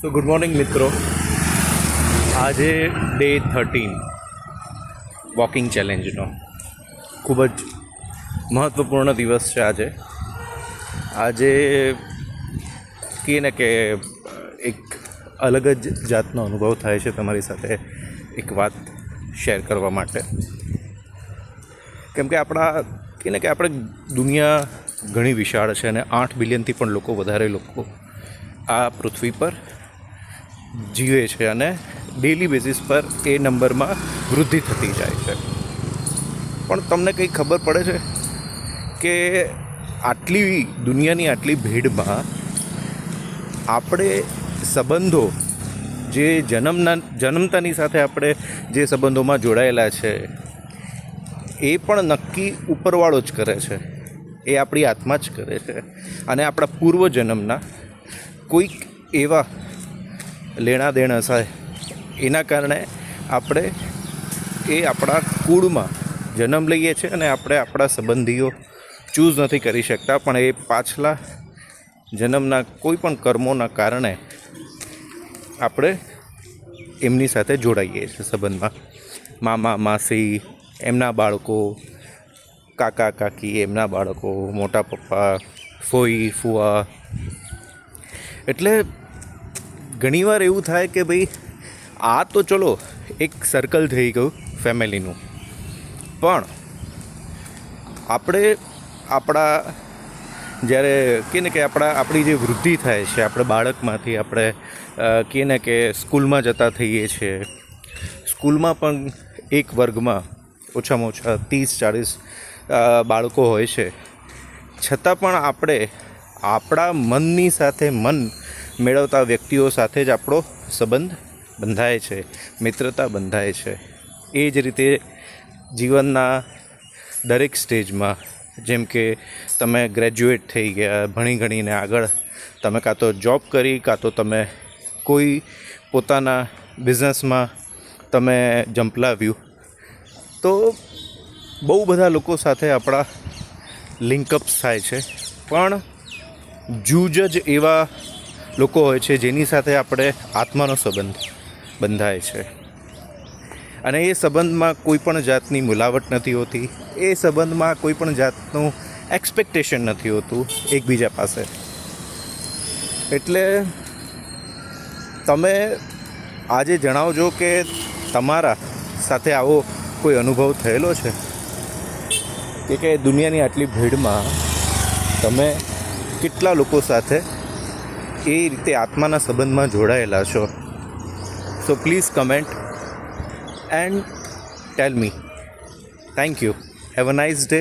સો good morning મિત્રો. આજે day 13 walking ચેલેન્જનો ખૂબ જ મહત્ત્વપૂર્ણ દિવસ છે. આજે કહીએ ને કે એક અલગ જ જાતનો અનુભવ થાય છે તમારી સાથે એક વાત શેર કરવા માટે. કેમ કે કહીએ ને કે આપણે દુનિયા ઘણી વિશાળ છે અને 8 બિલિયનથી પણ વધારે લોકો આ પૃથ્વી પર જીવે છે અને ડેલી બેઝિસ પર એ નંબરમાં વૃદ્ધિ થતી જાય છે. પણ તમને કંઈ ખબર પડે છે કે આટલી દુનિયાની આટલી ભીડમાં આપણે સંબંધો જે જન્મતાની સાથે આપણે જે સંબંધોમાં જોડાયેલા છે એ પણ નક્કી ઉપરવાળો જ કરે છે, એ આપણી આત્મા જ કરે છે. અને આપણા પૂર્વજન્મના કોઈક એવા લેણા દેણ હશે એના કારણે આપણે આપણા કુળમાં જન્મ લઈએ છીએ અને આપણે આપણા સંબંધીઓ ચૂઝ નથી કરી શકતા, પણ એ પાછલા જન્મના કોઈ પણ કર્મોના કારણે આપણે એમની સાથે જોડાઈએ છીએ સંબંધમાં. મામા માસી એમના બાળકો, કાકા કાકી એમના બાળકો, મોટા પપ્પા, ફોઈ ફુવા. એટલે ઘણીવાર એવું થાય કે ભાઈ આ તો ચલો એક સર્કલ થઈ ગયું ફેમિલીનું, પણ આપણે આપણા જ્યારે કહે ને કે આપણી જે વૃદ્ધિ થાય છે, આપણે બાળકમાંથી આપણે કહે ને કે સ્કૂલમાં જતા થઈએ છીએ. સ્કૂલમાં પણ એક વર્ગમાં ઓછામાં ઓછા 30-40 બાળકો હોય છે, છતાં પણ આપણે આપણા મનની સાથે મન મેળવતા વ્યક્તિઓ સાથે જ આપણો સંબંધ બંધાય છે, મિત્રતા બંધાય છે. એ જ રીતે જીવનના દરેક સ્ટેજમાં, જેમ કે તમે ગ્રેજ્યુએટ થઈ ગયા, ભણી ગણીને આગળ તમે કાં તો જોબ કરી, કાં તો તમે કોઈ પોતાના બિઝનેસમાં તમે ઝંપલાવ્યું, તો બહુ બધા લોકો સાથે આપણા લિંકઅપ્સ થાય છે. પણ જૂજ જ એવા લોકો હોય છે જેની સાથે આપણે આત્માનો સંબંધ બંધાય છે. અને એ સંબંધમાં કોઈ પણ જાતની મિલાવટ નથી હોતી, એ સંબંધમાં કોઈ પણ જાતનું એક્સપેક્ટેશન નથી હોતું એકબીજા પાસે. એટલે તમે આજે જણાવજો કે તમારા સાથે આવો કોઈ અનુભવ થયેલો છે કે દુનિયાની આટલી ભીડમાં તમે કેટલા લોકો સાથે એ રીતે આત્માના સંબંધમાં જોડાયેલા છો. So please comment and tell me. Thank you. Have a nice day.